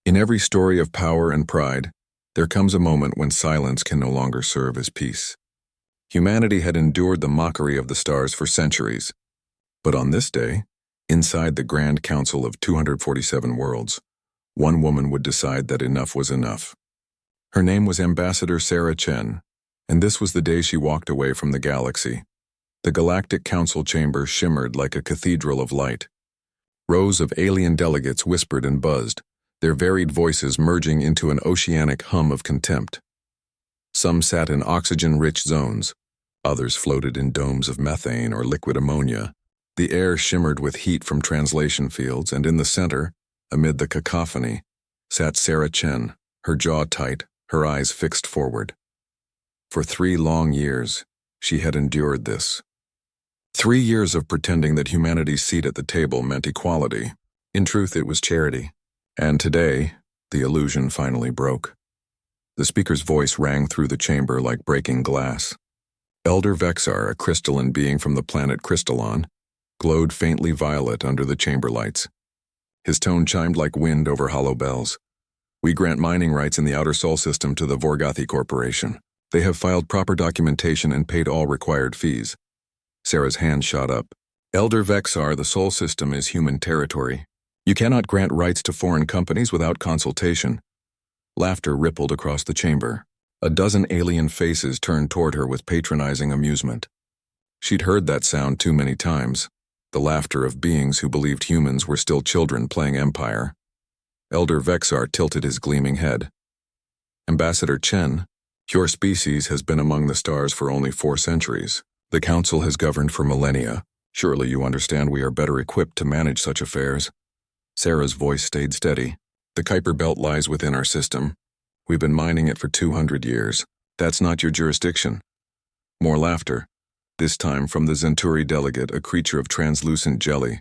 In every story of power and pride, there comes a moment when silence can no longer serve as peace. Humanity had endured the mockery of the stars for centuries. But on this day, inside the Grand Council of 247 worlds, one woman would decide that enough was enough. Her name was Ambassador Sarah Chen, and this was the day she walked away from the galaxy. The Galactic Council chamber shimmered like a cathedral of light. Rows of alien delegates whispered and buzzed, their varied voices merging into an oceanic hum of contempt. Some sat in oxygen-rich zones, others floated in domes of methane or liquid ammonia. The air shimmered with heat from translation fields, and in the center, amid the cacophony, sat Sarah Chen, her jaw tight, her eyes fixed forward. For 3 long years, she had endured this. 3 years of pretending that humanity's seat at the table meant equality. In truth, it was charity. And today, the illusion finally broke. The speaker's voice rang through the chamber like breaking glass. Elder Vexar, a crystalline being from the planet Crystallon, glowed faintly violet under the chamber lights. His tone chimed like wind over hollow bells. We grant mining rights in the outer sol system to the Vorgothi Corporation. They have filed proper documentation and paid all required fees. Sarah's hand shot up. Elder Vexar, the sol system is human territory. You cannot grant rights to foreign companies without consultation. Laughter rippled across the chamber. A dozen alien faces turned toward her with patronizing amusement. She'd heard that sound too many times, the laughter of beings who believed humans were still children playing empire. Elder Vexar tilted his gleaming head. Ambassador Chen, your species has been among the stars for only 4 centuries. The Council has governed for millennia. Surely you understand we are better equipped to manage such affairs. Sarah's voice stayed steady. The Kuiper Belt lies within our system. We've been mining it for 200 years. That's not your jurisdiction. More laughter, this time from the Zenturi delegate, a creature of translucent jelly.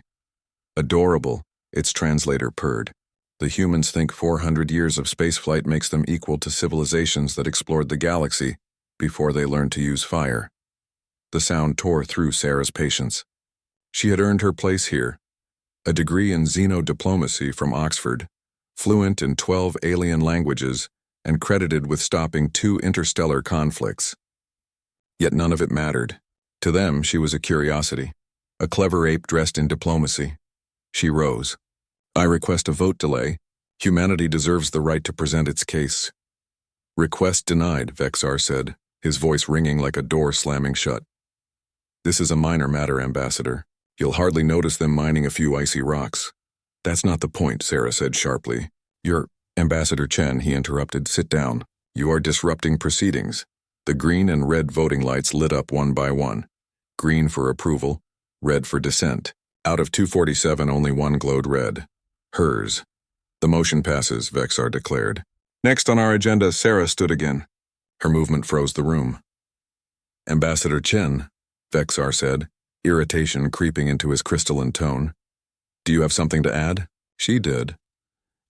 Adorable, its translator purred. The humans think 400 years of spaceflight makes them equal to civilizations that explored the galaxy before they learned to use fire. The sound tore through Sarah's patience. She had earned her place here. A degree in xenodiplomacy from Oxford, fluent in 12 alien languages, and credited with stopping 2 interstellar conflicts. Yet none of it mattered. To them, she was a curiosity, a clever ape dressed in diplomacy. She rose. I request a vote delay. Humanity deserves the right to present its case. Request denied, Vexar said, his voice ringing like a door slamming shut. This is a minor matter, Ambassador. You'll hardly notice them mining a few icy rocks. That's not the point, Sarah said sharply. You're Ambassador Chen, he interrupted. Sit down. You are disrupting proceedings. The green and red voting lights lit up one by one. Green for approval, red for dissent. Out of 247, only one glowed red. Hers. The motion passes, Vexar declared. Next on our agenda, Sarah stood again. Her movement froze the room. Ambassador Chen, Vexar said, irritation creeping into his crystalline tone. Do you have something to add? She did.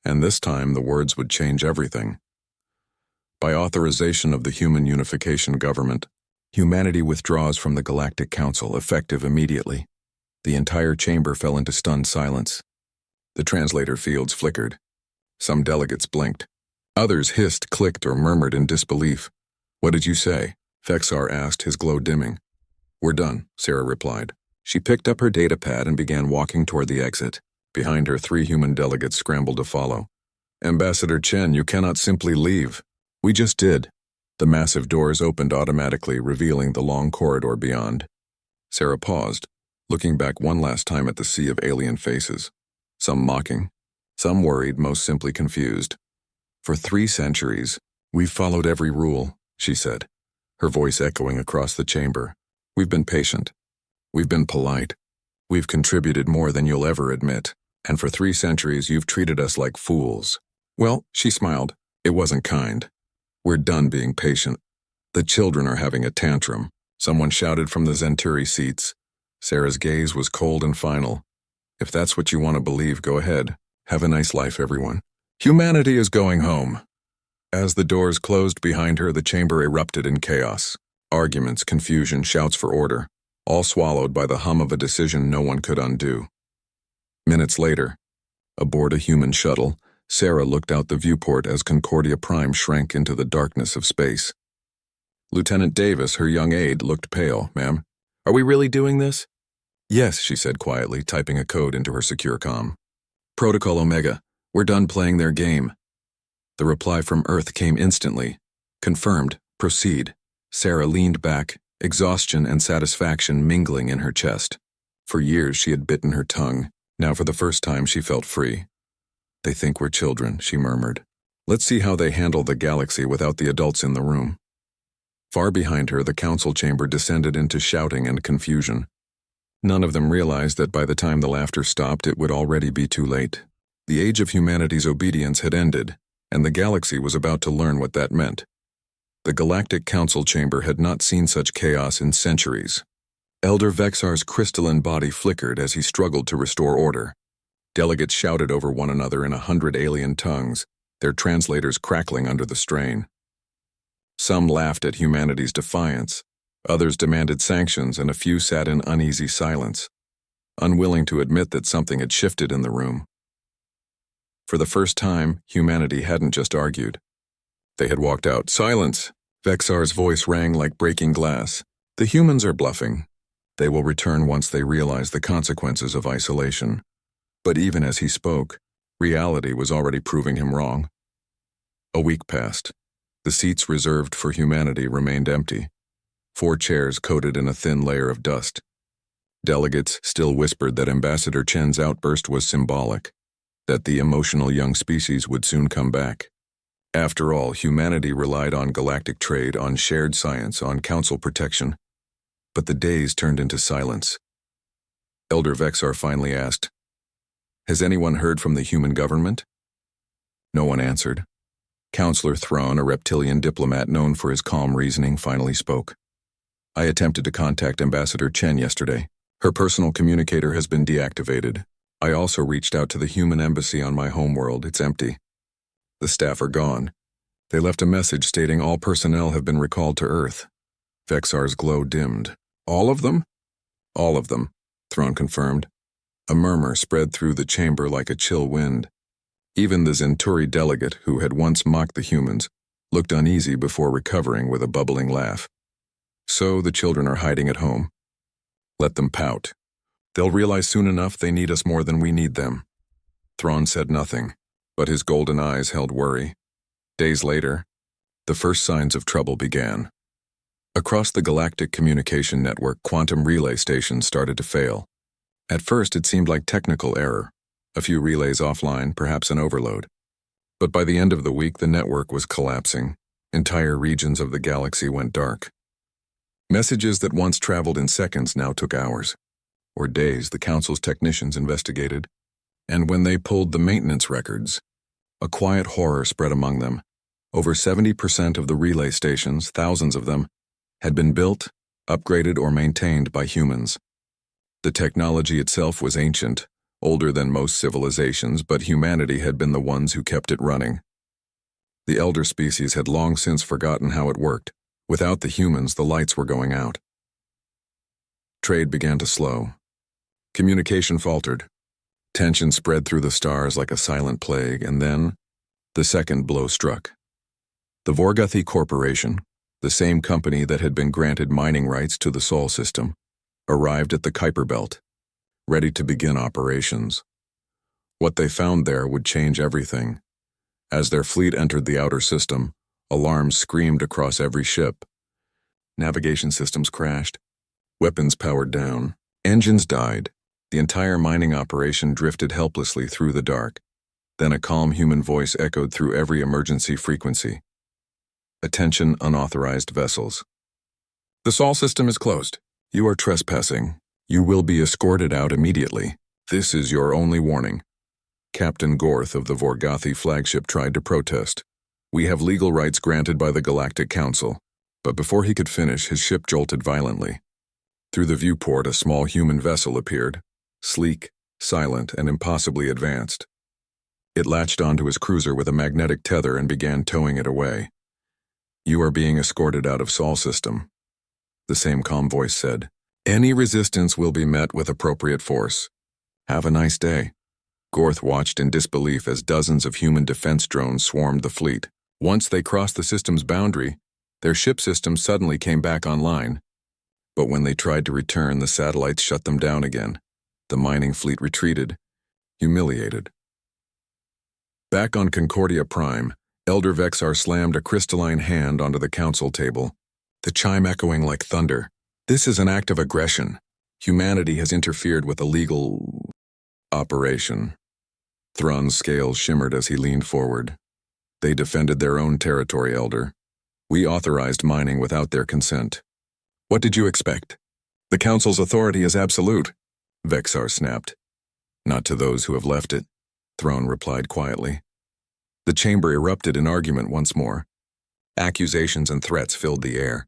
And this time the words would change everything. By authorization of the Human Unification Government, humanity withdraws from the Galactic Council, effective immediately. The entire chamber fell into stunned silence. The translator fields flickered. Some delegates blinked. Others hissed, clicked, or murmured in disbelief. What did you say? Vexar asked, his glow dimming. We're done, Sarah replied. She picked up her datapad and began walking toward the exit. Behind her, 3 human delegates scrambled to follow. Ambassador Chen, you cannot simply leave. We just did. The massive doors opened automatically, revealing the long corridor beyond. Sarah paused, looking back one last time at the sea of alien faces. Some mocking, some worried, most simply confused. For 3 centuries, we've followed every rule, she said, her voice echoing across the chamber. We've been patient. We've been polite. We've contributed more than you'll ever admit. And for 3 centuries, you've treated us like fools. Well, she smiled. It wasn't kind. We're done being patient. The children are having a tantrum. Someone shouted from the Zenturi seats. Sarah's gaze was cold and final. If that's what you want to believe, go ahead. Have a nice life, everyone. Humanity is going home. As the doors closed behind her, the chamber erupted in chaos. Arguments, confusion, shouts for order, all swallowed by the hum of a decision no one could undo. Minutes later, aboard a human shuttle, Sarah looked out the viewport as Concordia Prime shrank into the darkness of space. Lieutenant Davis, her young aide, looked pale. "Ma'am, are we really doing this?" "Yes," she said quietly, typing a code into her secure comm. "Protocol Omega, we're done playing their game." The reply from Earth came instantly. "Confirmed. Proceed." Sarah leaned back, exhaustion and satisfaction mingling in her chest. For years she had bitten her tongue. Now for the first time she felt free. "They think we're children," she murmured. "Let's see how they handle the galaxy without the adults in the room." Far behind her, the council chamber descended into shouting and confusion. None of them realized that by the time the laughter stopped, it would already be too late. The age of humanity's obedience had ended, and the galaxy was about to learn what that meant. The Galactic Council chamber had not seen such chaos in centuries. Elder Vexar's crystalline body flickered as he struggled to restore order. Delegates shouted over one another in 100 alien tongues, their translators crackling under the strain. Some laughed at humanity's defiance, others demanded sanctions, and a few sat in uneasy silence, unwilling to admit that something had shifted in the room. For the first time, humanity hadn't just argued. They had walked out. "Silence!" Vexar's voice rang like breaking glass. "The humans are bluffing. They will return once they realize the consequences of isolation." But even as he spoke, reality was already proving him wrong. A week passed. The seats reserved for humanity remained empty. 4 chairs coated in a thin layer of dust. Delegates still whispered that Ambassador Chen's outburst was symbolic, that the emotional young species would soon come back. After all, humanity relied on galactic trade, on shared science, on council protection. But the days turned into silence. Elder Vexar finally asked, "Has anyone heard from the human government?" No one answered. Counselor Thrawn, a reptilian diplomat known for his calm reasoning, finally spoke. "I attempted to contact Ambassador Chen yesterday. Her personal communicator has been deactivated. I also reached out to the human embassy on my homeworld. It's empty. The staff are gone. They left a message stating all personnel have been recalled to Earth." Vexar's glow dimmed. "All of them?" "All of them," Thrawn confirmed. A murmur spread through the chamber like a chill wind. Even the Zenturi delegate, who had once mocked the humans, looked uneasy before recovering with a bubbling laugh. "So the children are hiding at home. Let them pout. They'll realize soon enough they need us more than we need them." Thrawn said nothing, but his golden eyes held worry. Days later, the first signs of trouble began. Across the galactic communication network, quantum relay stations started to fail. At first, it seemed like technical error. A few relays offline, perhaps an overload. But by the end of the week, the network was collapsing. Entire regions of the galaxy went dark. Messages that once traveled in seconds now took hours. Or days, the Council's technicians investigated. And when they pulled the maintenance records, a quiet horror spread among them. Over 70% of the relay stations, thousands of them, had been built, upgraded, or maintained by humans. The technology itself was ancient, older than most civilizations, but humanity had been the ones who kept it running. The elder species had long since forgotten how it worked. Without the humans, the lights were going out. Trade began to slow. Communication faltered. Tension spread through the stars like a silent plague, and then the second blow struck. The Vorgathi Corporation, the same company that had been granted mining rights to the Sol system, arrived at the Kuiper Belt, ready to begin operations. What they found there would change everything. As their fleet entered the outer system, alarms screamed across every ship. Navigation systems crashed. Weapons powered down. Engines died. The entire mining operation drifted helplessly through the dark. Then a calm human voice echoed through every emergency frequency. "Attention, unauthorized vessels. The Sol system is closed. You are trespassing. You will be escorted out immediately. This is your only warning." Captain Gorth of the Vorgathi flagship tried to protest. "We have legal rights granted by the Galactic Council." But before he could finish, his ship jolted violently. Through the viewport, a small human vessel appeared, sleek, silent, and impossibly advanced. It latched onto his cruiser with a magnetic tether and began towing it away. "You are being escorted out of Sol system," the same calm voice said. "Any resistance will be met with appropriate force. Have a nice day." Gorth watched in disbelief as dozens of human defense drones swarmed the fleet. Once they crossed the system's boundary, their ship system suddenly came back online. But when they tried to return, the satellites shut them down again. The mining fleet retreated, humiliated. Back on Concordia Prime, Elder Vexar slammed a crystalline hand onto the council table, the chime echoing like thunder. This is an act of aggression. Humanity has interfered with a legal operation. Thrawn's scales shimmered as he leaned forward. They defended their own territory, Elder. We authorized mining without their consent. What did you expect? The Council's authority is absolute, Vexar snapped. Not to those who have left it, Thrawn replied quietly. The chamber erupted in argument once more. Accusations and threats filled the air.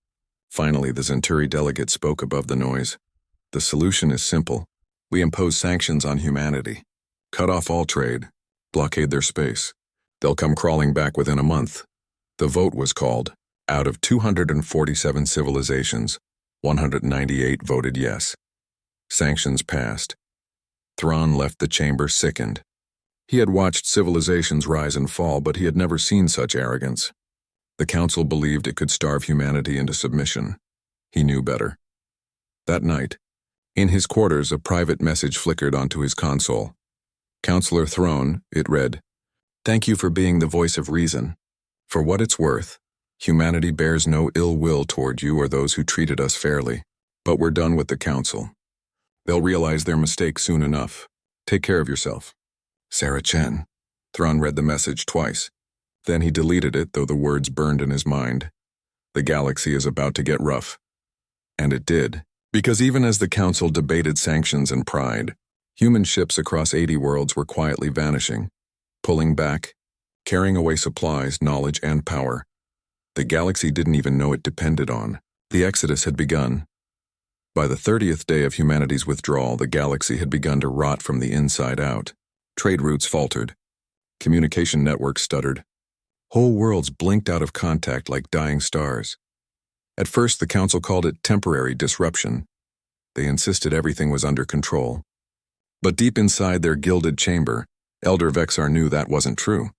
Finally, the Zenturi delegate spoke above the noise. The solution is simple. We impose sanctions on humanity. Cut off all trade. Blockade their space. They'll come crawling back within a month. The vote was called. Out of 247 civilizations, 198 voted yes. Sanctions passed. Thrawn left the chamber sickened. He had watched civilizations rise and fall, but he had never seen such arrogance. The Council believed it could starve humanity into submission. He knew better. That night, in his quarters, a private message flickered onto his console. Counselor Thrawn, it read, "Thank you for being the voice of reason. For what it's worth, humanity bears no ill will toward you or those who treated us fairly. But we're done with the Council. They'll realize their mistake soon enough. Take care of yourself. Sarah Chen." Thrawn read the message twice. Then he deleted it, though the words burned in his mind. The galaxy is about to get rough. And it did. Because even as the Council debated sanctions and pride, human ships across 80 worlds were quietly vanishing, pulling back, carrying away supplies, knowledge, and power. The galaxy didn't even know it depended on. The exodus had begun. By the 30th day of humanity's withdrawal, the galaxy had begun to rot from the inside out. Trade routes faltered. Communication networks stuttered. Whole worlds blinked out of contact like dying stars. At first, the Council called it temporary disruption. They insisted everything was under control. But deep inside their gilded chamber, Elder Vexar knew that wasn't true.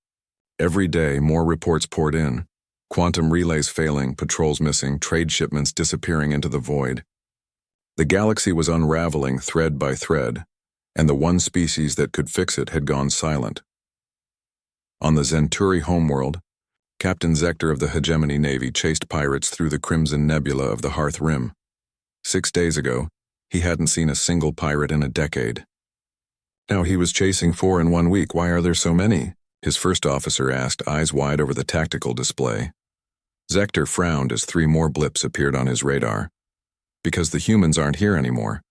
Every day, more reports poured in. Quantum relays failing, patrols missing, trade shipments disappearing into the void. The galaxy was unraveling thread by thread, and the one species that could fix it had gone silent. On the Zenturi homeworld, Captain Zector of the Hegemony Navy chased pirates through the crimson nebula of the Hearth Rim. 6 days ago, he hadn't seen a single pirate in a decade. Now he was chasing 4 in 1 week. Why are there so many? His first officer asked, eyes wide over the tactical display. Zector frowned as 3 more blips appeared on his radar. Because the humans aren't here anymore.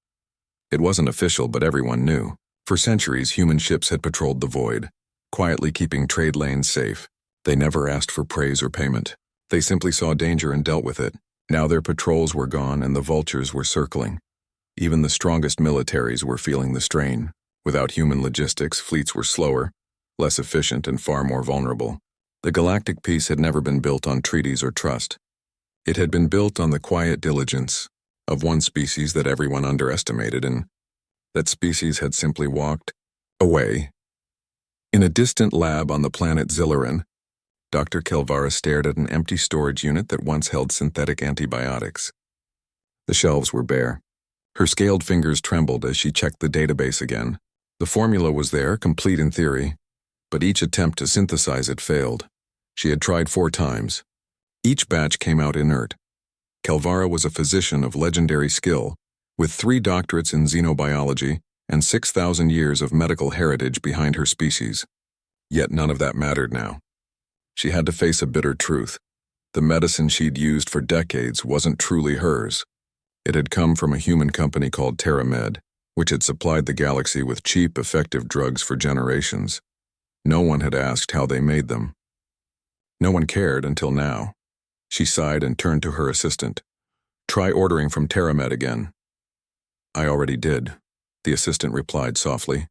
It wasn't official, but everyone knew. For centuries, human ships had patrolled the void, quietly keeping trade lanes safe. They never asked for praise or payment. They simply saw danger and dealt with it. Now their patrols were gone and the vultures were circling. Even the strongest militaries were feeling the strain. Without human logistics, fleets were slower, less efficient, and far more vulnerable. The galactic peace had never been built on treaties or trust. It had been built on the quiet diligence of one species that everyone underestimated, and that species had simply walked away. In a distant lab on the planet Zilloran, Dr. Kelvara stared at an empty storage unit that once held synthetic antibiotics. The shelves were bare. Her scaled fingers trembled as she checked the database again. The formula was there, complete in theory, but each attempt to synthesize it failed. She had tried 4 times. Each batch came out inert. Kelvara was a physician of legendary skill, with 3 doctorates in xenobiology and 6,000 years of medical heritage behind her species. Yet none of that mattered now. She had to face a bitter truth. The medicine she'd used for decades wasn't truly hers. It had come from a human company called TerraMed, which had supplied the galaxy with cheap, effective drugs for generations. No one had asked how they made them. No one cared until now. She sighed and turned to her assistant. "Try ordering from TerraMed again." "I already did," the assistant replied softly.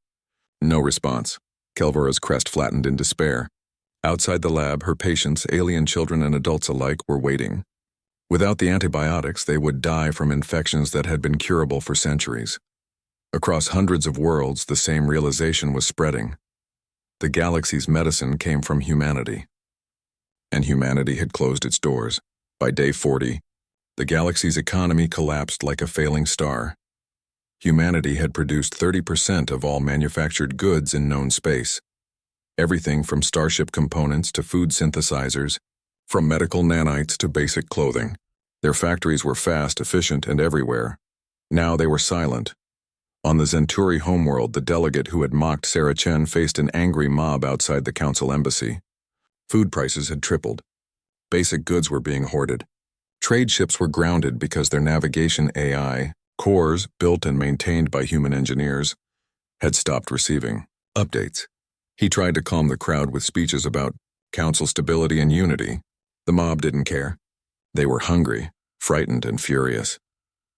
No response. Kelvara's crest flattened in despair. Outside the lab, her patients, alien children and adults alike, were waiting. Without the antibiotics, they would die from infections that had been curable for centuries. Across hundreds of worlds, the same realization was spreading. The galaxy's medicine came from humanity. And humanity had closed its doors. By day 40, the galaxy's economy collapsed like a failing star. Humanity had produced 30% of all manufactured goods in known space. Everything from starship components to food synthesizers, from medical nanites to basic clothing. Their factories were fast, efficient, and everywhere. Now they were silent. On the Zenturi homeworld, the delegate who had mocked Sarah Chen faced an angry mob outside the council embassy. Food prices had tripled. Basic goods were being hoarded. Trade ships were grounded because their navigation AI, cores built and maintained by human engineers, had stopped receiving updates. He tried to calm the crowd with speeches about council stability and unity. The mob didn't care. They were hungry, frightened, and furious.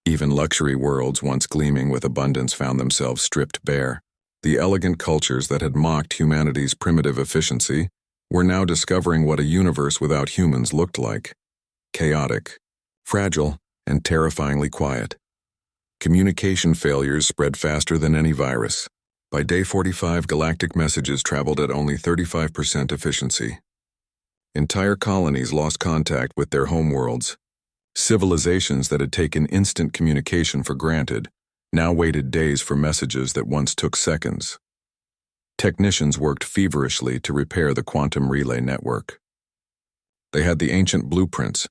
Even luxury worlds once gleaming with abundance found themselves stripped bare. The elegant cultures that had mocked humanity's primitive efficiency were now discovering what a universe without humans looked like. Chaotic, fragile, and terrifyingly quiet. Communication failures spread faster than any virus. By day 45, galactic messages traveled at only 35% efficiency. Entire colonies lost contact with their homeworlds. Civilizations that had taken instant communication for granted now waited days for messages that once took seconds. Technicians worked feverishly to repair the quantum relay network. They had the ancient blueprints,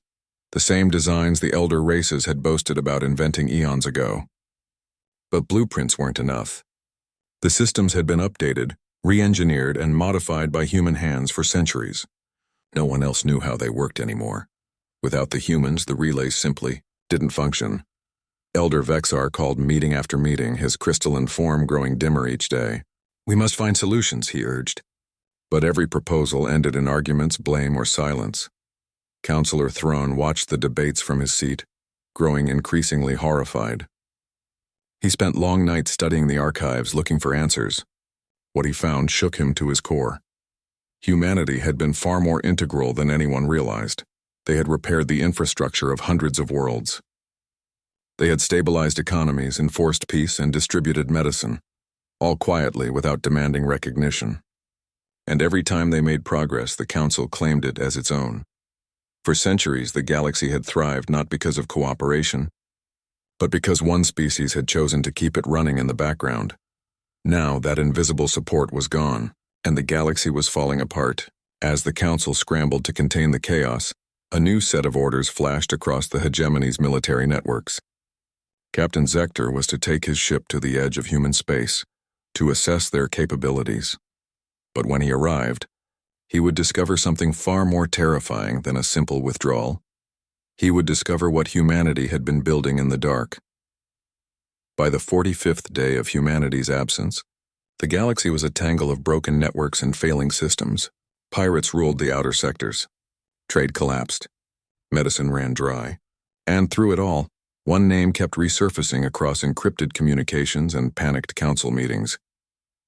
the same designs the elder races had boasted about inventing eons ago. But blueprints weren't enough. The systems had been updated, re-engineered, and modified by human hands for centuries. No one else knew how they worked anymore. Without the humans, the relays simply didn't function. Elder Vexar called meeting after meeting, his crystalline form growing dimmer each day. "We must find solutions," he urged. But every proposal ended in arguments, blame, or silence. Counselor Throne watched the debates from his seat, growing increasingly horrified. He spent long nights studying the archives, looking for answers. What he found shook him to his core. Humanity had been far more integral than anyone realized. They had repaired the infrastructure of hundreds of worlds. They had stabilized economies, enforced peace, and distributed medicine, all quietly without demanding recognition. And every time they made progress, the Council claimed it as its own. For centuries, the galaxy had thrived not because of cooperation, but because one species had chosen to keep it running in the background. Now that invisible support was gone, and the galaxy was falling apart. As the Council scrambled to contain the chaos, a new set of orders flashed across the hegemony's military networks. Captain Zector was to take his ship to the edge of human space, to assess their capabilities. But when he arrived, he would discover something far more terrifying than a simple withdrawal. He would discover what humanity had been building in the dark. By the 45th day of humanity's absence, the galaxy was a tangle of broken networks and failing systems. Pirates ruled the outer sectors. Trade collapsed. Medicine ran dry. And through it all, one name kept resurfacing across encrypted communications and panicked council meetings.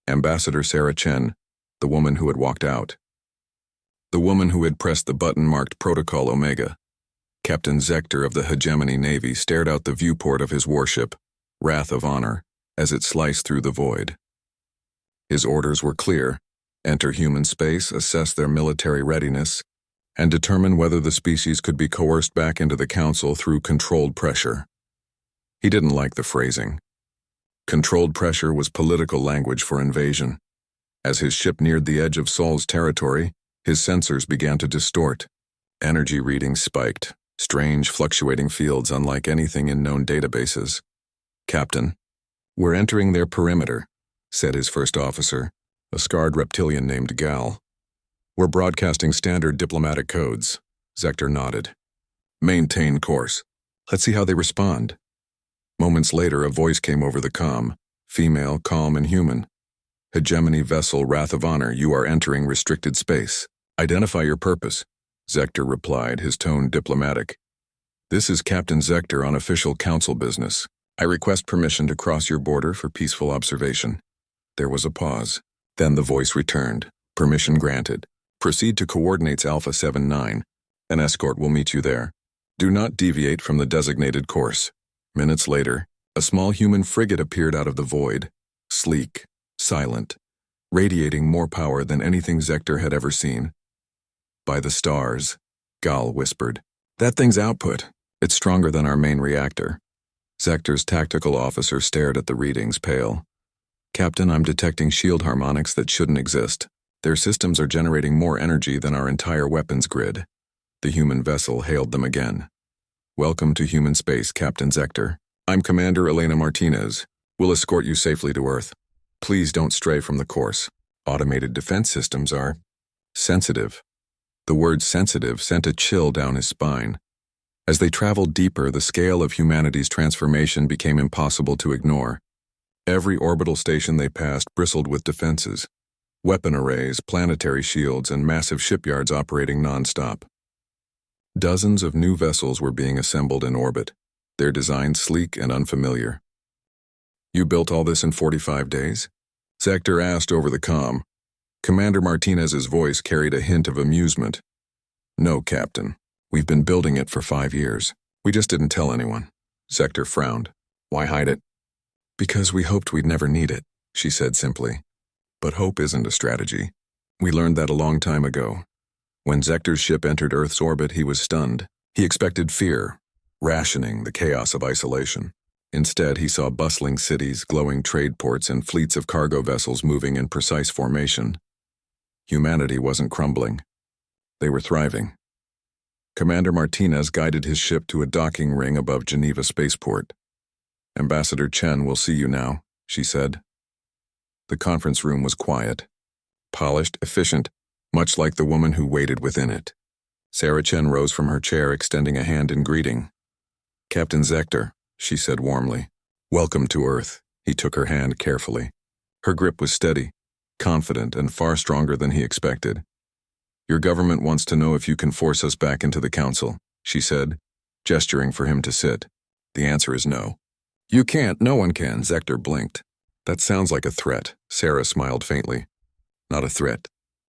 Ambassador Sarah Chen, the woman who had walked out. The woman who had pressed the button marked Protocol Omega. Captain Zector of the Hegemony Navy stared out the viewport of his warship, Wrath of Honor, as it sliced through the void. His orders were clear: enter human space, assess their military readiness, and determine whether the species could be coerced back into the Council through controlled pressure. He didn't like the phrasing. Controlled pressure was political language for invasion. As his ship neared the edge of Sol's territory, his sensors began to distort. Energy readings spiked, strange fluctuating fields unlike anything in known databases. "Captain, we're entering their perimeter," said his first officer, a scarred reptilian named Gal. "We're broadcasting standard diplomatic codes." Zector nodded. "Maintain course. Let's see how they respond." Moments later, a voice came over the comm, female, calm, and human. "Hegemony vessel Wrath of Honor, you are entering restricted space. Identify your purpose." Zector replied, his tone diplomatic. "This is Captain Zector on official council business. I request permission to cross your border for peaceful observation." There was a pause. Then the voice returned. "Permission granted. Proceed to coordinates Alpha 79. An escort will meet you there. Do not deviate from the designated course." Minutes later, A small human frigate appeared out of the void, sleek, silent, radiating more power than anything Zector had ever seen. "By the stars," Gal whispered. "That thing's output. It's stronger than our main reactor." Zector's tactical officer stared at the readings, pale. "Captain, I'm detecting shield harmonics that shouldn't exist. Their systems are generating more energy than our entire weapons grid." The human vessel hailed them again. "Welcome to human space, Captain Zector. I'm Commander Elena Martinez. We'll escort you safely to Earth. Please don't stray from the course. Automated defense systems are sensitive." The word sensitive sent a chill down his spine. As they traveled deeper, the scale of humanity's transformation became impossible to ignore. Every orbital station they passed bristled with defenses, weapon arrays, planetary shields, and massive shipyards operating non-stop. Dozens of new vessels were being assembled in orbit, their designs sleek and unfamiliar. "You built all this in 45 days? Zector asked over the comm. Commander Martinez's voice carried a hint of amusement. "No, Captain. We've been building it for 5 years. We just didn't tell anyone." Zector frowned. "Why hide it?" "Because we hoped we'd never need it," she said simply. But hope isn't a strategy. We learned that a long time ago. When Zector's ship entered Earth's orbit, he was stunned. He expected fear, rationing, the chaos of isolation. Instead, he saw bustling cities, glowing trade ports, and fleets of cargo vessels moving in precise formation. Humanity wasn't crumbling. They were thriving. Commander Martinez guided his ship to a docking ring above Geneva Spaceport. "Ambassador Chen will see you now," she said. The conference room was quiet, polished, efficient, much like the woman who waited within it. Sarah Chen rose from her chair, extending a hand in greeting. "Captain Zector," she said warmly. "Welcome to Earth." He took her hand carefully. Her grip was steady, confident, and far stronger than he expected. "Your government wants to know if you can force us back into the Council," she said, gesturing for him to sit. "The answer is no." "You can't, no one can," Zector blinked. "That sounds like a threat," Sarah smiled faintly. "Not a threat.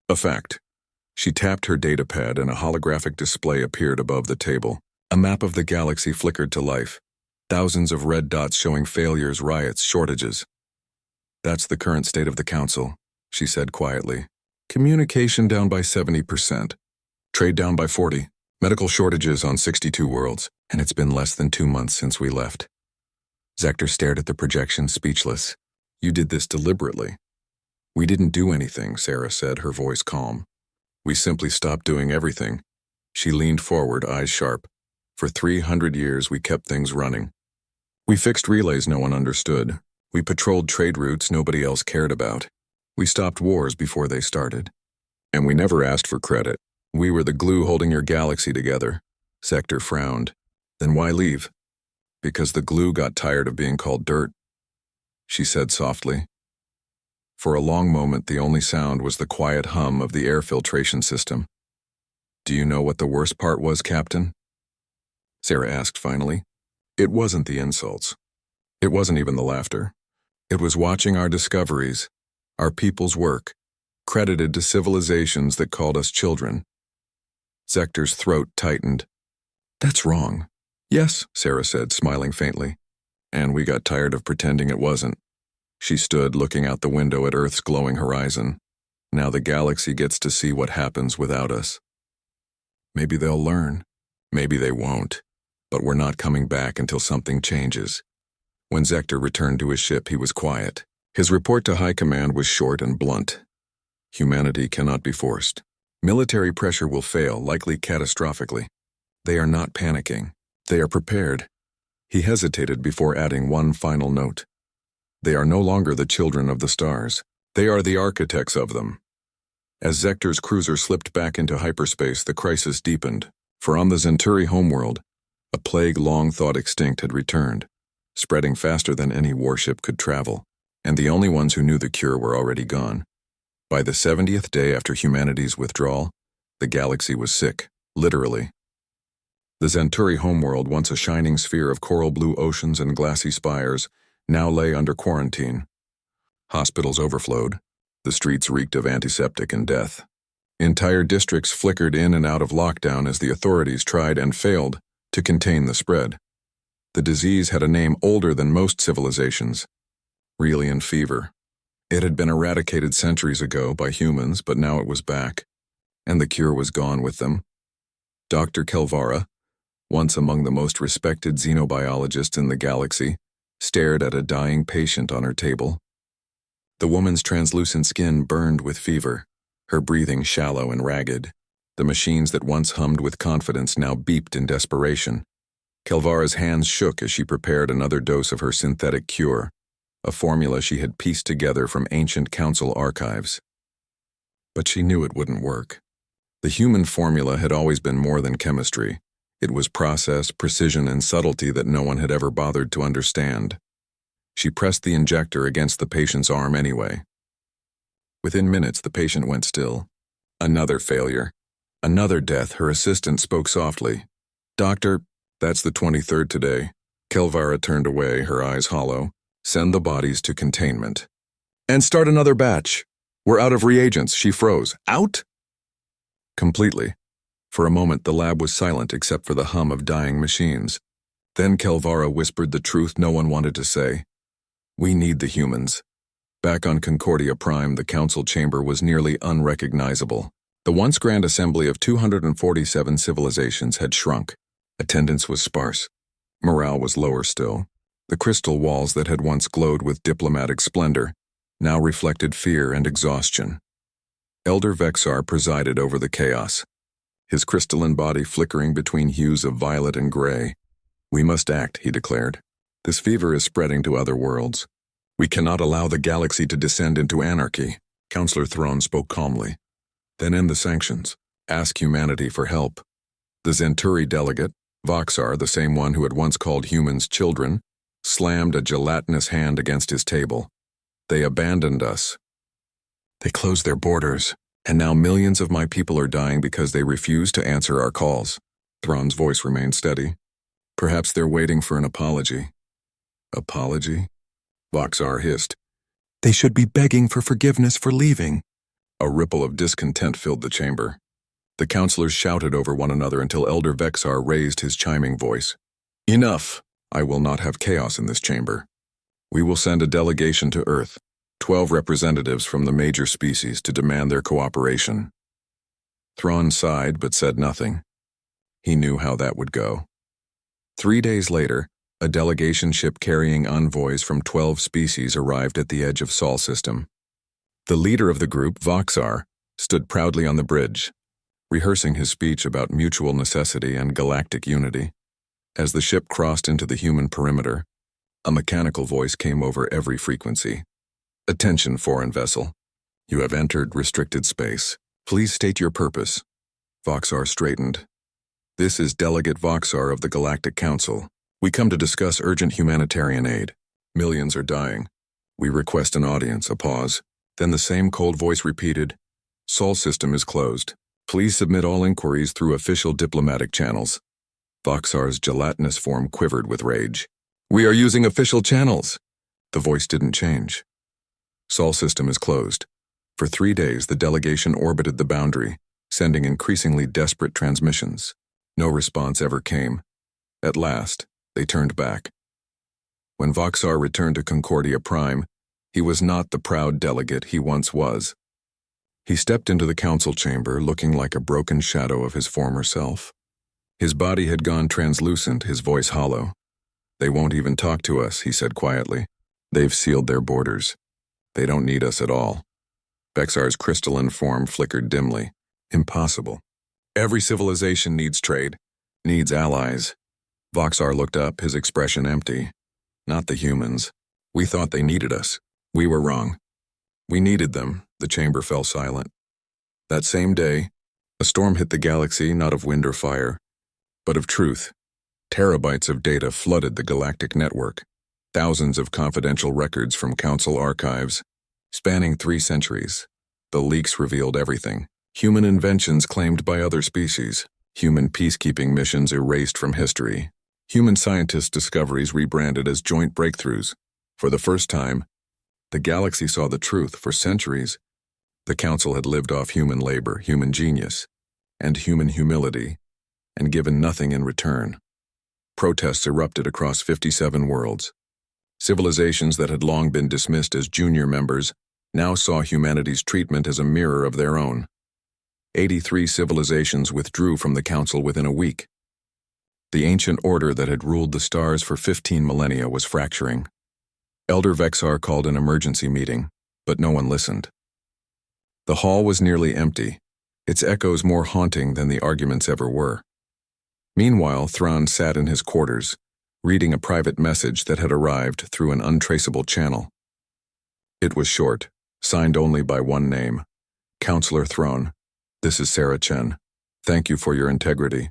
A fact." She tapped her datapad and a holographic display appeared above the table. A map of the galaxy flickered to life, thousands of red dots showing failures, riots, shortages. "That's the current state of the Council," she said quietly. "Communication down by 70%. Trade down by 40%. Medical shortages on 62 worlds, and it's been less than 2 months since we left." Zector stared at the projection, speechless. "You did this deliberately." "We didn't do anything," Sarah said, her voice calm. "We simply stopped doing everything." She leaned forward, eyes sharp. "For 300 years, we kept things running. We fixed relays no one understood. We patrolled trade routes nobody else cared about. We stopped wars before they started. And we never asked for credit. We were the glue holding your galaxy together." Zector frowned. "Then why leave?" "Because the glue got tired of being called dirt," she said softly. For a long moment, the only sound was the quiet hum of the air filtration system. "Do you know what the worst part was, Captain?" Sarah asked finally. "It wasn't the insults. It wasn't even the laughter. It was watching our discoveries, our people's work, credited to civilizations that called us children." Zector's throat tightened. "That's wrong." "Yes," Sarah said, smiling faintly. "And we got tired of pretending it wasn't." She stood, looking out the window at Earth's glowing horizon. "Now the galaxy gets to see what happens without us. Maybe they'll learn. Maybe they won't. But we're not coming back until something changes." When Zector returned to his ship, he was quiet. His report to High Command was short and blunt. "Humanity cannot be forced. Military pressure will fail, likely catastrophically. They are not panicking. They are prepared." He hesitated before adding one final note. "They are no longer the children of the stars. They are the architects of them." As Zector's cruiser slipped back into hyperspace, the crisis deepened. For on the Zenturi homeworld, a plague long thought extinct had returned, spreading faster than any warship could travel, and the only ones who knew the cure were already gone. By the 70th day after humanity's withdrawal, the galaxy was sick, literally. The Zenturi homeworld, once a shining sphere of coral blue oceans and glassy spires, now lay under quarantine. Hospitals overflowed. The streets reeked of antiseptic and death. Entire districts flickered in and out of lockdown as the authorities tried and failed to contain the spread. The disease had a name older than most civilizations: Relian fever. It had been eradicated centuries ago by humans, but now it was back, and the cure was gone with them. Dr. Kelvara, once among the most respected xenobiologists in the galaxy, stared at a dying patient on her table. The woman's translucent skin burned with fever, her breathing shallow and ragged. The machines that once hummed with confidence now beeped in desperation. Kelvara's hands shook as she prepared another dose of her synthetic cure, a formula she had pieced together from ancient council archives. But she knew it wouldn't work. The human formula had always been more than chemistry. It was process, precision, and subtlety that no one had ever bothered to understand. She pressed the injector against the patient's arm anyway. Within minutes, the patient went still. Another failure. Another death. Her assistant spoke softly. "Doctor, that's the 23rd today." Kelvara turned away, her eyes hollow. "Send the bodies to containment. And start another batch. We're out of reagents." She froze. "Out?" Completely. For a moment, the lab was silent except for the hum of dying machines. Then Kelvara whispered the truth no one wanted to say. "We need the humans." Back on Concordia Prime, the council chamber was nearly unrecognizable. The once grand assembly of 247 civilizations had shrunk. Attendance was sparse. Morale was lower still. The crystal walls that had once glowed with diplomatic splendor now reflected fear and exhaustion. Elder Vexar presided over the chaos, his crystalline body flickering between hues of violet and gray. "We must act," he declared. "This fever is spreading to other worlds. We cannot allow the galaxy to descend into anarchy." Councillor Thrawn spoke calmly. "Then end the sanctions. Ask humanity for help." The Zenturi delegate, Voxar, the same one who had once called humans children, slammed a gelatinous hand against his table. "They abandoned us. They closed their borders, and now millions of my people are dying because they refuse to answer our calls." Thrawn's voice remained steady. "Perhaps they're waiting for an apology." "Apology?" Voxar hissed. "They should be begging for forgiveness for leaving." A ripple of discontent filled the chamber. The councillors shouted over one another until Elder Vexar raised his chiming voice. "Enough! I will not have chaos in this chamber. We will send a delegation to Earth, 12 representatives from the major species, to demand their cooperation." Thrawn sighed but said nothing. He knew how that would go. 3 days later, a delegation ship carrying envoys from 12 species arrived at the edge of Sol system. The leader of the group, Voxar, stood proudly on the bridge, rehearsing his speech about mutual necessity and galactic unity. As the ship crossed into the human perimeter, a mechanical voice came over every frequency. "Attention, foreign vessel. You have entered restricted space. Please state your purpose." Voxar straightened. "This is Delegate Voxar of the Galactic Council. We come to discuss urgent humanitarian aid. Millions are dying. We request an audience." A pause. Then the same cold voice repeated, "Sol system is closed. Please submit all inquiries through official diplomatic channels." Voxar's gelatinous form quivered with rage. "We are using official channels." The voice didn't change. "Sol system is closed." For 3 days, the delegation orbited the boundary, sending increasingly desperate transmissions. No response ever came. At last, they turned back. When Voxar returned to Concordia Prime, he was not the proud delegate he once was. He stepped into the council chamber looking like a broken shadow of his former self. His body had gone translucent, his voice hollow. "They won't even talk to us," he said quietly. "They've sealed their borders. They don't need us at all." Vexar's crystalline form flickered dimly. "Impossible. Every civilization needs trade, needs allies." Voxar looked up, his expression empty. "Not the humans. We thought they needed us. We were wrong. We needed them." The chamber fell silent. That same day, a storm hit the galaxy, not of wind or fire, but of truth. Terabytes of data flooded the galactic network. Thousands of confidential records from council archives, spanning 3 centuries. The leaks revealed everything. Human inventions claimed by other species. Human peacekeeping missions erased from history. Human scientists' discoveries rebranded as joint breakthroughs. For the first time, the galaxy saw the truth. For centuries, the council had lived off human labor, human genius, and human humility, and given nothing in return. Protests erupted across 57 worlds. Civilizations that had long been dismissed as junior members now saw humanity's treatment as a mirror of their own. 83 civilizations withdrew from the Council within a week. The ancient order that had ruled the stars for 15 millennia was fracturing. Elder Vexar called an emergency meeting, but no one listened. The hall was nearly empty, its echoes more haunting than the arguments ever were. Meanwhile, Thrawn sat in his quarters, reading a private message that had arrived through an untraceable channel. It was short, signed only by one name: Counselor Thrawn. This is Sarah Chen. Thank you for your integrity.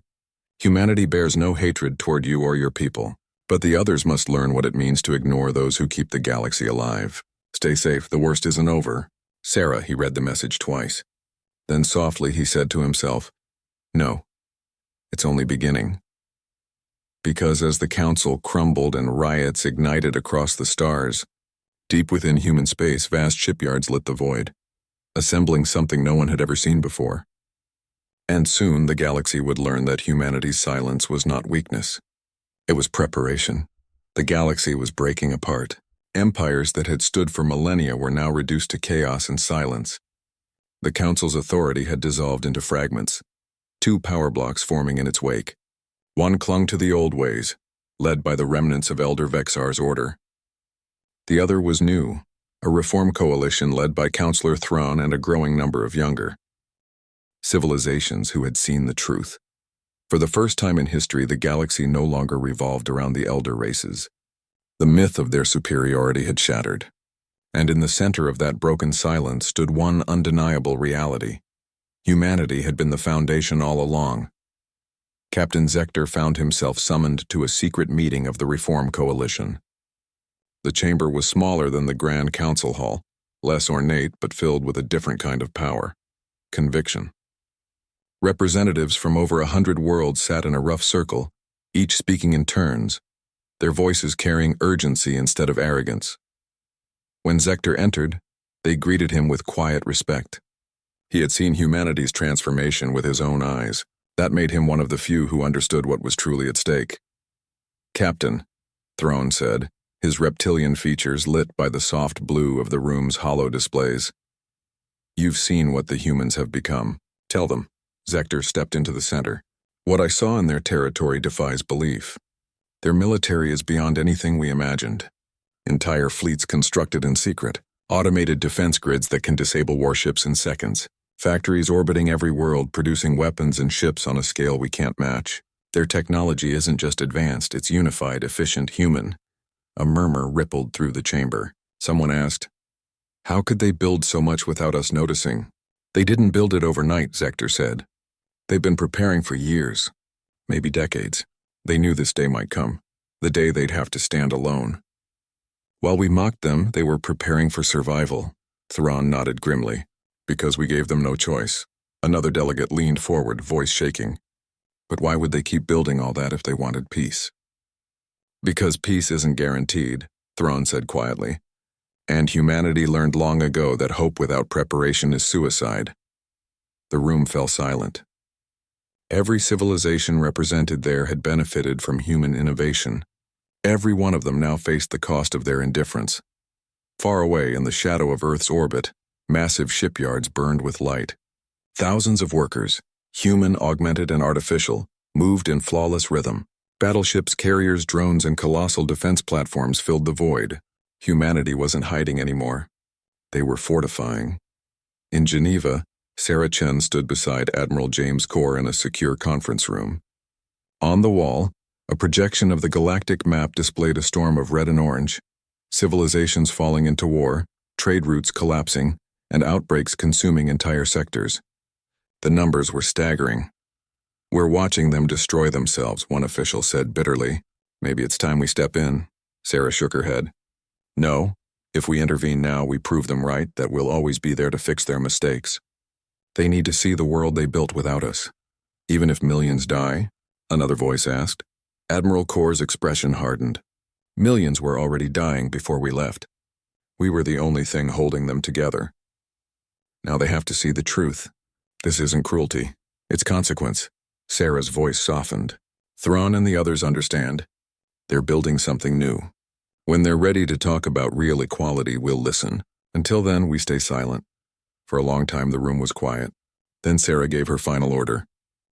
Humanity bears no hatred toward you or your people, but the others must learn what it means to ignore those who keep the galaxy alive. Stay safe, the worst isn't over. Sarah, he read the message twice. Then softly he said to himself, no, it's only beginning. Because as the Council crumbled and riots ignited across the stars, deep within human space, vast shipyards lit the void, assembling something no one had ever seen before. And soon the galaxy would learn that humanity's silence was not weakness. It was preparation. The galaxy was breaking apart. Empires that had stood for millennia were now reduced to chaos and silence. The Council's authority had dissolved into fragments, two power blocks forming in its wake. One clung to the old ways, led by the remnants of Elder Vexar's order. The other was new, a reform coalition led by Counselor Thrawn and a growing number of younger civilizations who had seen the truth. For the first time in history, the galaxy no longer revolved around the elder races. The myth of their superiority had shattered, and in the center of that broken silence stood one undeniable reality. Humanity had been the foundation all along. Captain Zector found himself summoned to a secret meeting of the Reform Coalition. The chamber was smaller than the Grand Council Hall, less ornate but filled with a different kind of power: conviction. Representatives from over 100 worlds sat in a rough circle, each speaking in turns, their voices carrying urgency instead of arrogance. When Zector entered, they greeted him with quiet respect. He had seen humanity's transformation with his own eyes. That made him one of the few who understood what was truly at stake. Captain, Thrawn said, his reptilian features lit by the soft blue of the room's hollow displays. You've seen what the humans have become. Tell them. Zector stepped into the center. What I saw in their territory defies belief. Their military is beyond anything we imagined. Entire fleets constructed in secret, automated defense grids that can disable warships in seconds, factories orbiting every world producing weapons and ships on a scale we can't match. Their technology isn't just advanced, it's unified, efficient, human. A murmur rippled through the chamber. Someone asked, how could they build so much without us noticing? They didn't build it overnight, Zector said. They've been preparing for years, maybe decades. They knew this day might come, the day they'd have to stand alone. While we mocked them, they were preparing for survival. Thrawn nodded grimly. Because we gave them no choice. Another delegate leaned forward, voice shaking. But why would they keep building all that if they wanted peace? Because peace isn't guaranteed, Thrawn said quietly. And humanity learned long ago that hope without preparation is suicide. The room fell silent. Every civilization represented there had benefited from human innovation. Every one of them now faced the cost of their indifference. Far away in the shadow of Earth's orbit, massive shipyards burned with light. Thousands of workers, human, augmented, and artificial, moved in flawless rhythm. Battleships, carriers, drones, and colossal defense platforms filled the void. Humanity wasn't hiding anymore. They were fortifying. In Geneva, Sarah Chen stood beside Admiral James Corr in a secure conference room. On the wall, a projection of the galactic map displayed a storm of red and orange, civilizations falling into war, trade routes collapsing, and outbreaks consuming entire sectors. The numbers were staggering. We're watching them destroy themselves, one official said bitterly. Maybe it's time we step in. Sarah shook her head. No, if we intervene now, we prove them right, that we'll always be there to fix their mistakes. They need to see the world they built without us. Even if millions die, another voice asked. Admiral Corr's expression hardened. Millions were already dying before we left. We were the only thing holding them together. Now they have to see the truth. This isn't cruelty. It's consequence. Sarah's voice softened. Thrawn and the others understand. They're building something new. When they're ready to talk about real equality, we'll listen. Until then, we stay silent. For a long time, the room was quiet. Then Sarah gave her final order.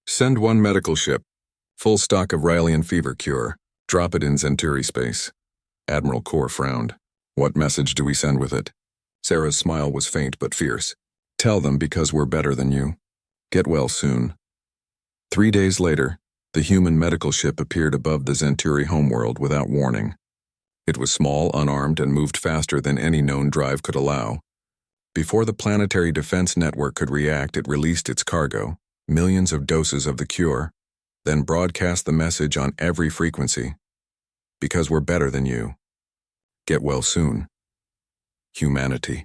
Send 1 medical ship. Full stock of Rylian fever cure. Drop it in Zenturi space. Admiral Kor frowned. What message do we send with it? Sarah's smile was faint but fierce. Tell them because we're better than you. Get well soon. 3 days later, the human medical ship appeared above the Zenturi homeworld without warning. It was small, unarmed, and moved faster than any known drive could allow. Before the planetary defense network could react, it released its cargo, millions of doses of the cure, then broadcast the message on every frequency. Because we're better than you. Get well soon. Humanity.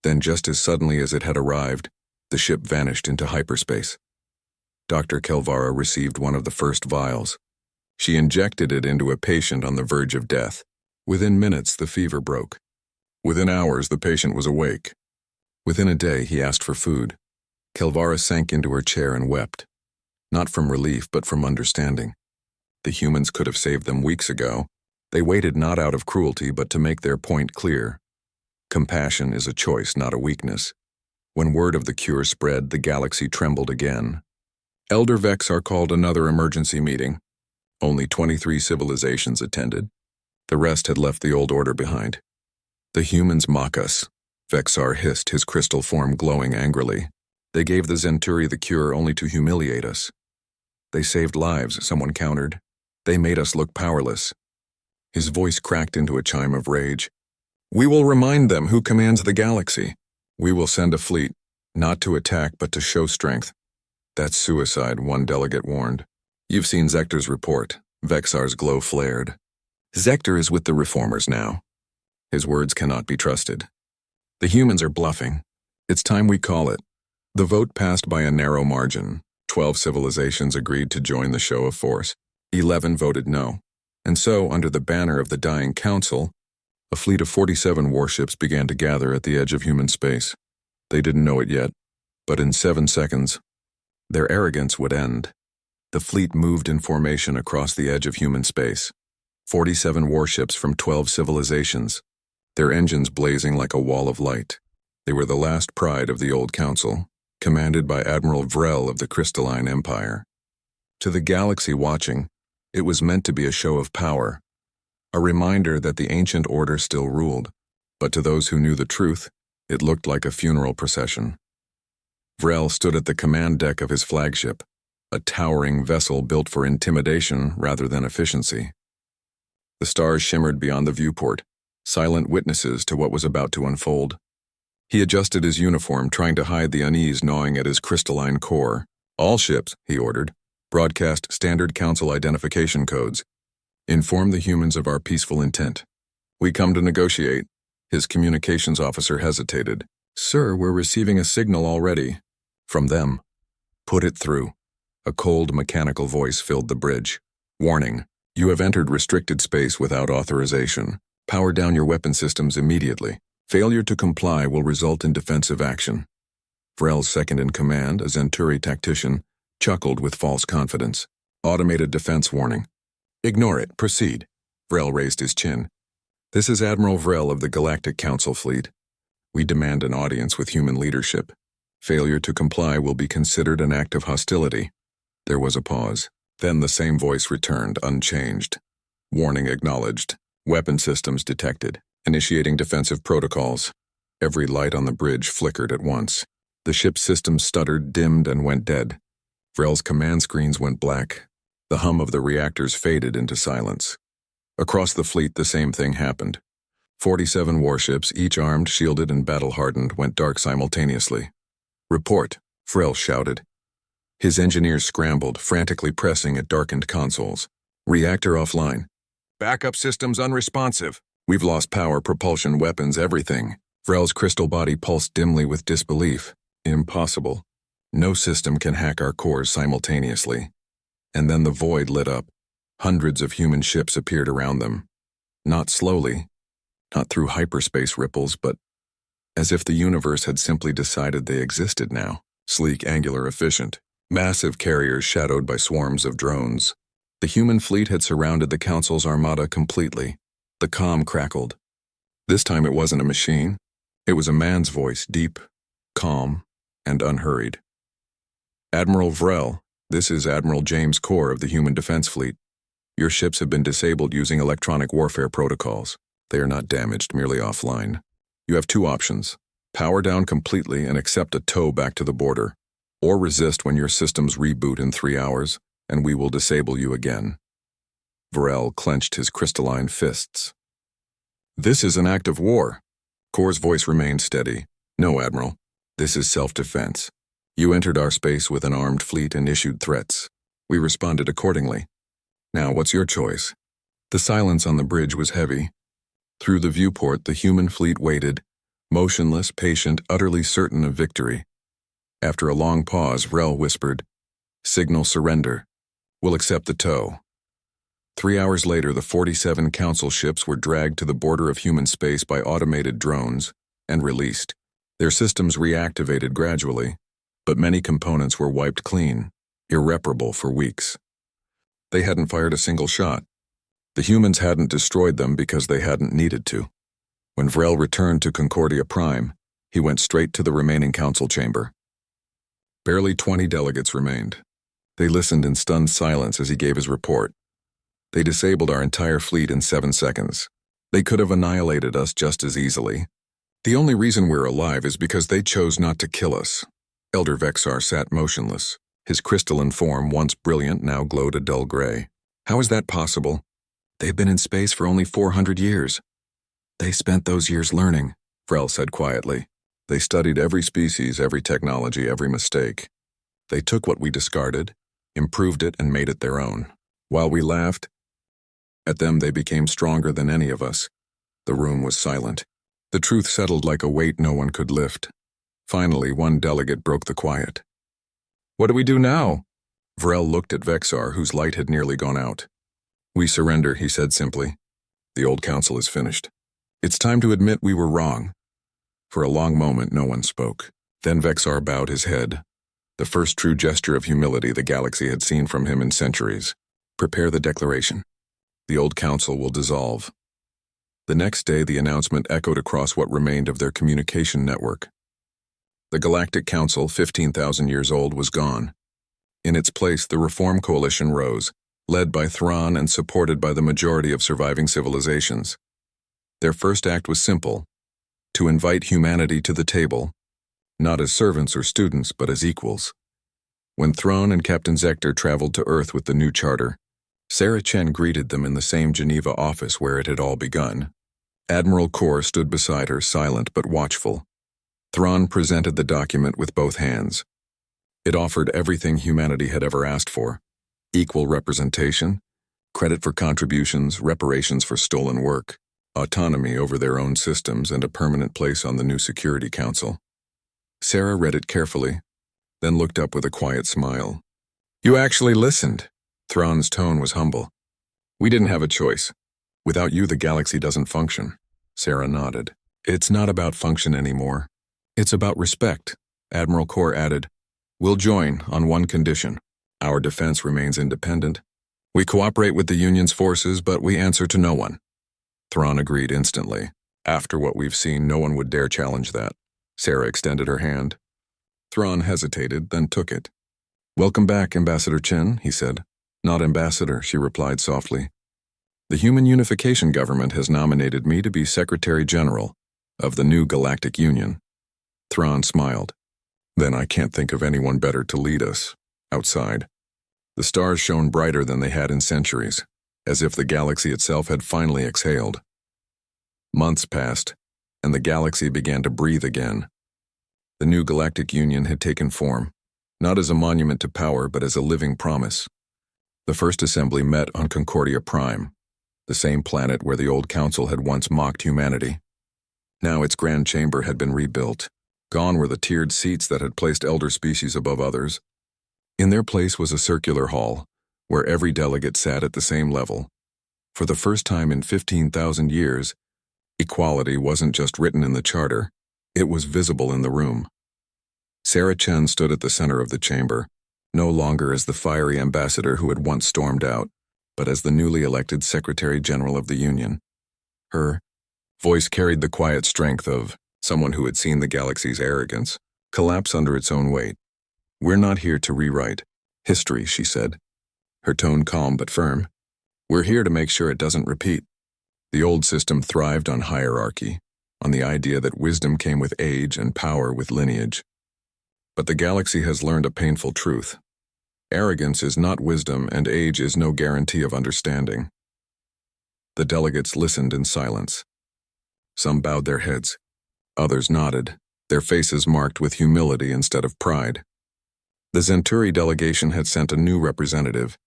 Then just as suddenly as it had arrived, the ship vanished into hyperspace. Dr. Kelvara received one of the first vials. She injected it into a patient on the verge of death. Within minutes, the fever broke. Within hours, the patient was awake. Within a day, he asked for food. Kelvara sank into her chair and wept. Not from relief, but from understanding. The humans could have saved them weeks ago. They waited not out of cruelty, but to make their point clear. Compassion is a choice, not a weakness. When word of the cure spread, the galaxy trembled again. Elder Vexar called another emergency meeting. Only 23 civilizations attended. The rest had left the old order behind. The humans mock us, Vexar hissed, his crystal form glowing angrily. They gave the Zenturi the cure only to humiliate us. They saved lives, someone countered. They made us look powerless. His voice cracked into a chime of rage. We will remind them who commands the galaxy. We will send a fleet, not to attack but to show strength. That's suicide, one delegate warned. You've seen Zector's report. Vexar's glow flared. Zector is with the reformers now. His words cannot be trusted. The humans are bluffing. It's time we call it. The vote passed by a narrow margin. 12 civilizations agreed to join the show of force. 11 voted no. And so, under the banner of the dying council, a fleet of 47 warships began to gather at the edge of human space. They didn't know it yet, but in 7 seconds, their arrogance would end. The fleet moved in formation across the edge of human space. 47 warships from 12 civilizations, their engines blazing like a wall of light. They were the last pride of the old council, commanded by Admiral Vrel of the Crystalline Empire. To the galaxy watching, it was meant to be a show of power, a reminder that the ancient order still ruled. But to those who knew the truth, it looked like a funeral procession. Vrel stood at the command deck of his flagship, a towering vessel built for intimidation rather than efficiency. The stars shimmered beyond the viewport, silent witnesses to what was about to unfold. He adjusted his uniform, trying to hide the unease gnawing at his crystalline core. All ships, he ordered, broadcast standard council identification codes. Inform the humans of our peaceful intent. We come to negotiate. His communications officer hesitated. Sir, we're receiving a signal already. From them. Put it through. A cold, mechanical voice filled the bridge. Warning. You have entered restricted space without authorization. Power down your weapon systems immediately. Failure to comply will result in defensive action. Vrel's second-in-command, a Zenturi tactician, chuckled with false confidence. Automated defense warning. Ignore it. Proceed. Vrel raised his chin. This is Admiral Vrel of the Galactic Council fleet. We demand an audience with human leadership. Failure to comply will be considered an act of hostility. There was a pause. Then the same voice returned, unchanged. Warning acknowledged. Weapon systems detected. Initiating defensive protocols. Every light on the bridge flickered at once. The ship's systems stuttered, dimmed, and went dead. Vrel's command screens went black. The hum of the reactors faded into silence. Across the fleet, the same thing happened. 47 warships, each armed, shielded, and battle-hardened, went dark simultaneously. Report, Vrel shouted. His engineers scrambled, frantically pressing at darkened consoles. Reactor offline. Backup systems unresponsive. We've lost power, propulsion, weapons, everything. Vrel's crystal body pulsed dimly with disbelief. Impossible. No system can hack our cores simultaneously. And then the void lit up. Hundreds of human ships appeared around them. Not slowly, not through hyperspace ripples, but as if the universe had simply decided they existed now. Sleek, angular, efficient. Massive carriers shadowed by swarms of drones. The human fleet had surrounded the Council's armada completely. The comm crackled. This time it wasn't a machine. It was a man's voice, deep, calm, and unhurried. Admiral Vrel, this is Admiral James Corr of the Human Defense Fleet. Your ships have been disabled using electronic warfare protocols. They are not damaged, merely offline. You have two options: power down completely and accept a tow back to the border, or resist when your systems reboot in 3 hours, and we will disable you again. Vrel clenched his crystalline fists. This is an act of war. Corr's voice remained steady. No, Admiral. This is self-defense. You entered our space with an armed fleet and issued threats. We responded accordingly. Now, what's your choice? The silence on the bridge was heavy. Through the viewport, the human fleet waited, motionless, patient, utterly certain of victory. After a long pause, Vrel whispered, "Signal surrender. We'll accept the tow." 3 hours later, the 47 Council ships were dragged to the border of human space by automated drones and released. Their systems reactivated gradually, but many components were wiped clean, irreparable for weeks. They hadn't fired a single shot. The humans hadn't destroyed them because they hadn't needed to. When Vrel returned to Concordia Prime, he went straight to the remaining Council chamber. Barely 20 delegates remained. They listened in stunned silence as he gave his report. They disabled our entire fleet in 7 seconds. They could have annihilated us just as easily. The only reason we're alive is because they chose not to kill us. Elder Vexar sat motionless. His crystalline form, once brilliant, now glowed a dull gray. How is that possible? They've been in space for only 400 years. They spent those years learning, Vrel said quietly. They studied every species, every technology, every mistake. They took what we discarded, improved it, and made it their own. While we laughed at them, they became stronger than any of us. The room was silent. The truth settled like a weight no one could lift. Finally, one delegate broke the quiet. "What do we do now?" Vrel looked at Vexar, whose light had nearly gone out. "We surrender," he said simply. "The old council is finished. It's time to admit we were wrong." For a long moment, no one spoke. Then Vexar bowed his head, the first true gesture of humility the galaxy had seen from him in centuries. "Prepare the declaration. The old council will dissolve." The next day, the announcement echoed across what remained of their communication network. The Galactic Council, 15,000 years old, was gone. In its place, the Reform Coalition rose, led by Thrawn and supported by the majority of surviving civilizations. Their first act was simple: to invite humanity to the table, not as servants or students, but as equals. When Thrawn and Captain Zector traveled to Earth with the new charter, Sarah Chen greeted them in the same Geneva office where it had all begun. Admiral Corr stood beside her, silent but watchful. Thrawn presented the document with both hands. It offered everything humanity had ever asked for: equal representation, credit for contributions, reparations for stolen work, autonomy over their own systems, and a permanent place on the new Security Council. Sarah read it carefully, then looked up with a quiet smile. "You actually listened." Thrawn's tone was humble. "We didn't have a choice. Without you, the galaxy doesn't function." Sarah nodded. "It's not about function anymore. It's about respect," Admiral Corr added. "We'll join on one condition. Our defense remains independent. We cooperate with the Union's forces, but we answer to no one." Thrawn agreed instantly. "After what we've seen, no one would dare challenge that." Sarah extended her hand. Thrawn hesitated, then took it. "Welcome back, Ambassador Chen," he said. "Not Ambassador," she replied softly. "The Human Unification Government has nominated me to be Secretary General of the new Galactic Union." Thrawn smiled. "Then I can't think of anyone better to lead us." Outside, the stars shone brighter than they had in centuries, as if the galaxy itself had finally exhaled. Months passed, and the galaxy began to breathe again. The new Galactic Union had taken form, not as a monument to power, but as a living promise. The first assembly met on Concordia Prime, the same planet where the old council had once mocked humanity. Now its grand chamber had been rebuilt. Gone were the tiered seats that had placed elder species above others. In their place was a circular hall, where every delegate sat at the same level. For the first time in 15,000 years, equality wasn't just written in the charter, it was visible in the room. Sarah Chen stood at the center of the chamber, no longer as the fiery ambassador who had once stormed out, but as the newly elected Secretary General of the Union. Her voice carried the quiet strength of someone who had seen the galaxy's arrogance collapse under its own weight. "We're not here to rewrite history," she said, her tone calm but firm. "We're here to make sure it doesn't repeat." The old system thrived on hierarchy, on the idea that wisdom came with age and power with lineage. But the galaxy has learned a painful truth. Arrogance is not wisdom, and age is no guarantee of understanding. The delegates listened in silence. Some bowed their heads. Others nodded, their faces marked with humility instead of pride. The Zenturi delegation had sent a new representative.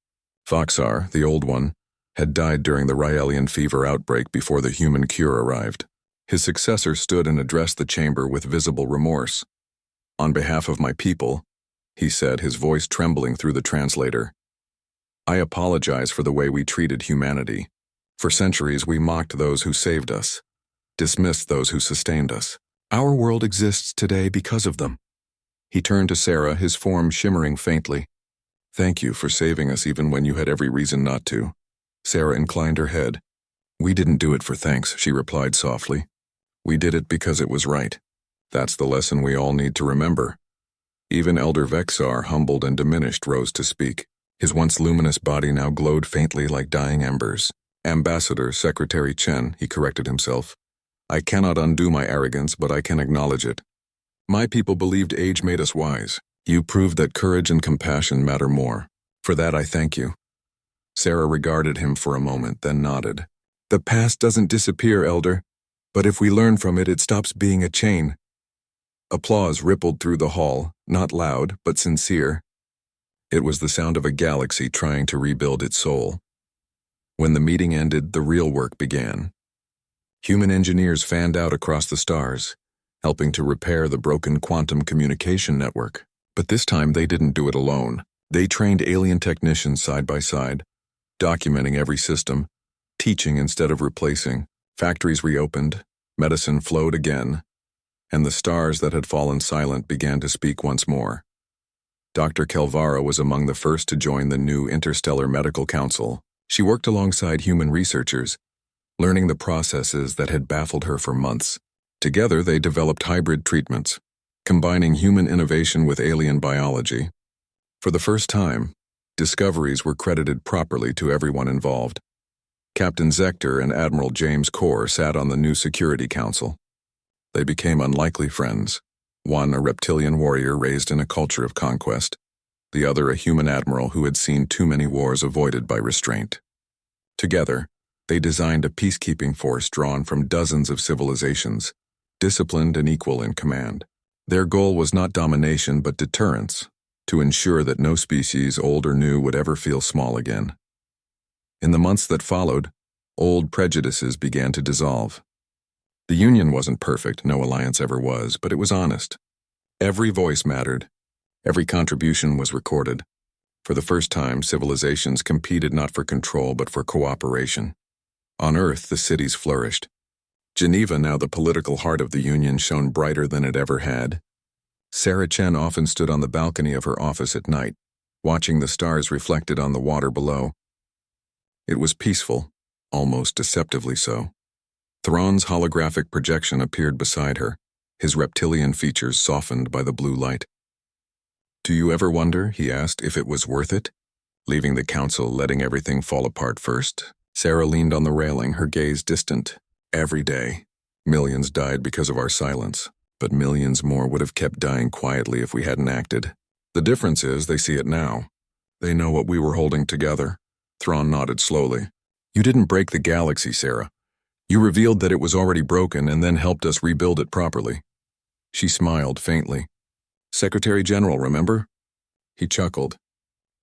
Foxar, the old one, had died during the Ryelian fever outbreak before the human cure arrived. His successor stood and addressed the chamber with visible remorse. "On behalf of my people," he said, his voice trembling through the translator, "I apologize for the way we treated humanity. For centuries we mocked those who saved us, dismissed those who sustained us. Our world exists today because of them." He turned to Sarah, his form shimmering faintly. "Thank you for saving us even when you had every reason not to." Sarah inclined her head. "We didn't do it for thanks," she replied softly. "We did it because it was right. That's the lesson we all need to remember." Even Elder Vexar, humbled and diminished, rose to speak. His once luminous body now glowed faintly like dying embers. "Ambassador, Secretary Chen," he corrected himself. "I cannot undo my arrogance, but I can acknowledge it. My people believed age made us wise. You proved that courage and compassion matter more. For that I thank you." Sarah regarded him for a moment, then nodded. "The past doesn't disappear, Elder, but if we learn from it, it stops being a chain." Applause rippled through the hall, not loud, but sincere. It was the sound of a galaxy trying to rebuild its soul. When the meeting ended, the real work began. Human engineers fanned out across the stars, helping to repair the broken quantum communication network. But this time they didn't do it alone. They trained alien technicians side by side, documenting every system, teaching instead of replacing. Factories reopened, medicine flowed again, and the stars that had fallen silent began to speak once more. Dr. Kelvara was among the first to join the new Interstellar Medical Council. She worked alongside human researchers, learning the processes that had baffled her for months. Together, they developed hybrid treatments, combining human innovation with alien biology. For the first time, discoveries were credited properly to everyone involved. Captain Zector and Admiral James Corr sat on the new Security Council. They became unlikely friends, one a reptilian warrior raised in a culture of conquest, the other a human admiral who had seen too many wars avoided by restraint. Together, they designed a peacekeeping force drawn from dozens of civilizations, disciplined and equal in command. Their goal was not domination but deterrence, to ensure that no species, old or new, would ever feel small again. In the months that followed, old prejudices began to dissolve. The Union wasn't perfect, no alliance ever was, but it was honest. Every voice mattered. Every contribution was recorded. For the first time, civilizations competed not for control but for cooperation. On Earth, the cities flourished. Geneva, now the political heart of the Union, shone brighter than it ever had. Sarah Chen often stood on the balcony of her office at night, watching the stars reflected on the water below. It was peaceful, almost deceptively so. Thrawn's holographic projection appeared beside her, his reptilian features softened by the blue light. "Do you ever wonder," he asked, "if it was worth it? Leaving the council, letting everything fall apart first?" Sarah leaned on the railing, her gaze distant. "Every day, millions died because of our silence, but millions more would have kept dying quietly if we hadn't acted. The difference is they see it now. They know what we were holding together." Thrawn nodded slowly. "You didn't break the galaxy, Sarah. You revealed that it was already broken and then helped us rebuild it properly." She smiled faintly. "Secretary General, remember?" He chuckled.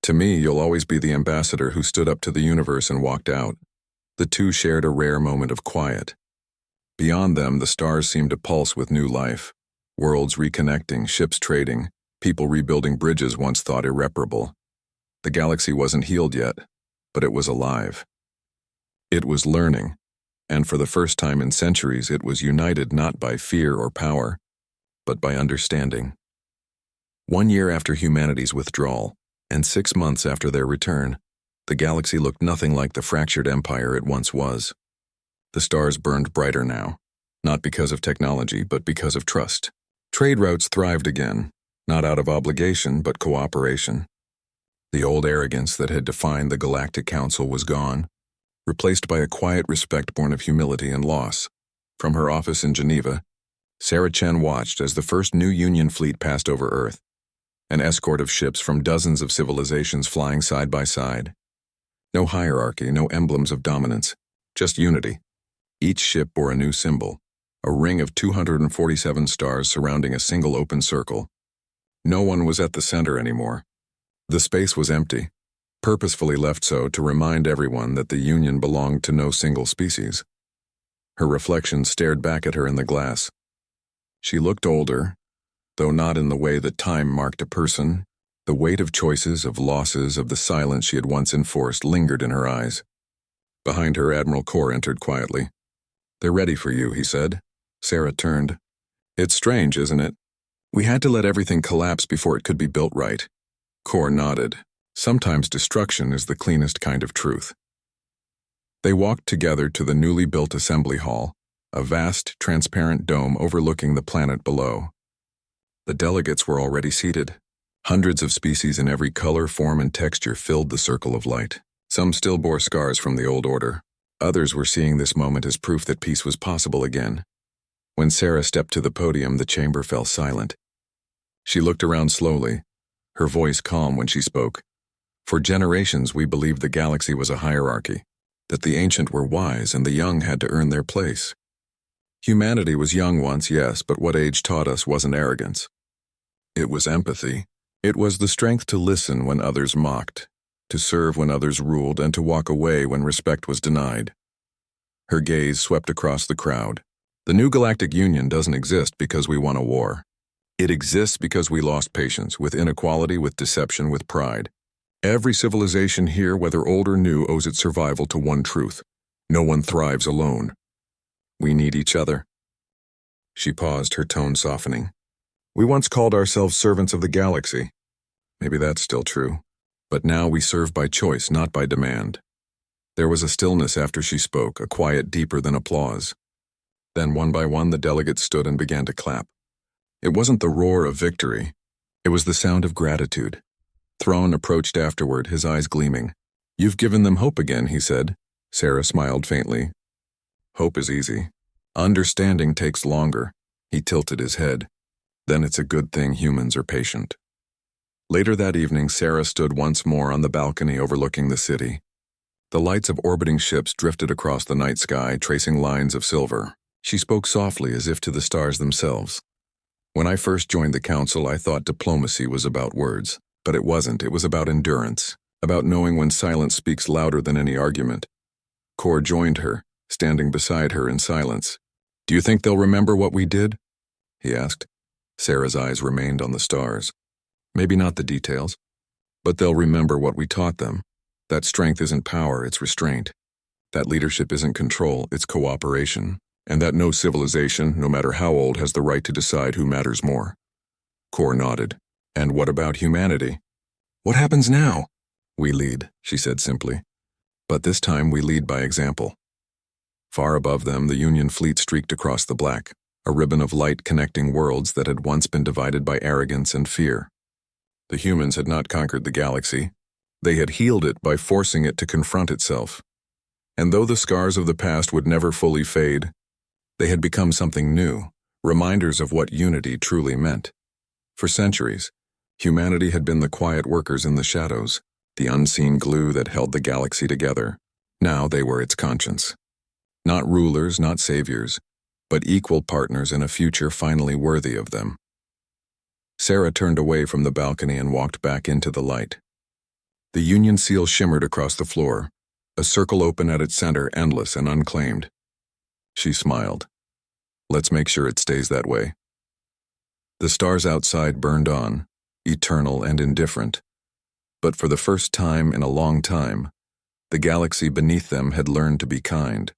"To me, you'll always be the ambassador who stood up to the universe and walked out." The two shared a rare moment of quiet. Beyond them, the stars seemed to pulse with new life. Worlds reconnecting, ships trading, people rebuilding bridges once thought irreparable. The galaxy wasn't healed yet, but it was alive. It was learning, and for the first time in centuries, it was united not by fear or power, but by understanding. 1 year after humanity's withdrawal, and 6 months after their return, The galaxy looked nothing like the fractured empire it once was. The stars burned brighter now, not because of technology, but because of trust. Trade routes thrived again, not out of obligation, but cooperation. The old arrogance that had defined the Galactic Council was gone, replaced by a quiet respect born of humility and loss. From her office in Geneva, Sarah Chen watched as the first new Union fleet passed over Earth, an escort of ships from dozens of civilizations flying side by side. No hierarchy, no emblems of dominance, just unity. Each ship bore a new symbol, a ring of 247 stars surrounding a single open circle. No one was at the center anymore. The space was empty, purposefully left so to remind everyone that the Union belonged to no single species. Her reflection stared back at her in the glass. She looked older, though not in the way that time marked a person. The weight of choices, of losses, of the silence she had once enforced lingered in her eyes. Behind her, Admiral Kor entered quietly. "They're ready for you," he said. Sarah turned. "It's strange, isn't it? We had to let everything collapse before it could be built right." Kor nodded. Sometimes destruction is the cleanest kind of truth. They walked together to the newly built assembly hall, a vast, transparent dome overlooking the planet below. The delegates were already seated. Hundreds of species in every color, form, and texture filled the circle of light. Some still bore scars from the old order. Others were seeing this moment as proof that peace was possible again. When Sarah stepped to the podium, the chamber fell silent. She looked around slowly, her voice calm when she spoke. "For generations we believed the galaxy was a hierarchy, that the ancient were wise and the young had to earn their place. Humanity was young once, yes, but what age taught us wasn't arrogance. It was empathy. It was the strength to listen when others mocked, to serve when others ruled, and to walk away when respect was denied." Her gaze swept across the crowd. "The new Galactic Union doesn't exist because we won a war. It exists because we lost patience, with inequality, with deception, with pride. Every civilization here, whether old or new, owes its survival to one truth. No one thrives alone. We need each other." She paused, her tone softening. "We once called ourselves servants of the galaxy. Maybe that's still true. But now we serve by choice, not by demand." There was a stillness after she spoke, a quiet deeper than applause. Then one by one the delegates stood and began to clap. It wasn't the roar of victory. It was the sound of gratitude. Throne approached afterward, his eyes gleaming. "You've given them hope again," he said. Sarah smiled faintly. "Hope is easy. Understanding takes longer." He tilted his head. "Then it's a good thing humans are patient." Later that evening, Sarah stood once more on the balcony overlooking the city. The lights of orbiting ships drifted across the night sky, tracing lines of silver. She spoke softly, as if to the stars themselves. "When I first joined the council, I thought diplomacy was about words. But it wasn't. It was about endurance, about knowing when silence speaks louder than any argument." Kor joined her, standing beside her in silence. "Do you think they'll remember what we did?" he asked. Sarah's eyes remained on the stars. "Maybe not the details, but they'll remember what we taught them. That strength isn't power, it's restraint. That leadership isn't control, it's cooperation. And that no civilization, no matter how old, has the right to decide who matters more." Kor nodded. "And what about humanity?" "What happens now?" "We lead," she said simply. "But this time we lead by example." Far above them, the Union fleet streaked across the black, a ribbon of light connecting worlds that had once been divided by arrogance and fear. The humans had not conquered the galaxy. They had healed it by forcing it to confront itself. And though the scars of the past would never fully fade, they had become something new, reminders of what unity truly meant. For centuries, humanity had been the quiet workers in the shadows, the unseen glue that held the galaxy together. Now they were its conscience. Not rulers, not saviors, but equal partners in a future finally worthy of them. Sarah turned away from the balcony and walked back into the light. The Union seal shimmered across the floor, a circle open at its center, endless and unclaimed. She smiled. "Let's make sure it stays that way." The stars outside burned on, eternal and indifferent. But for the first time in a long time, the galaxy beneath them had learned to be kind.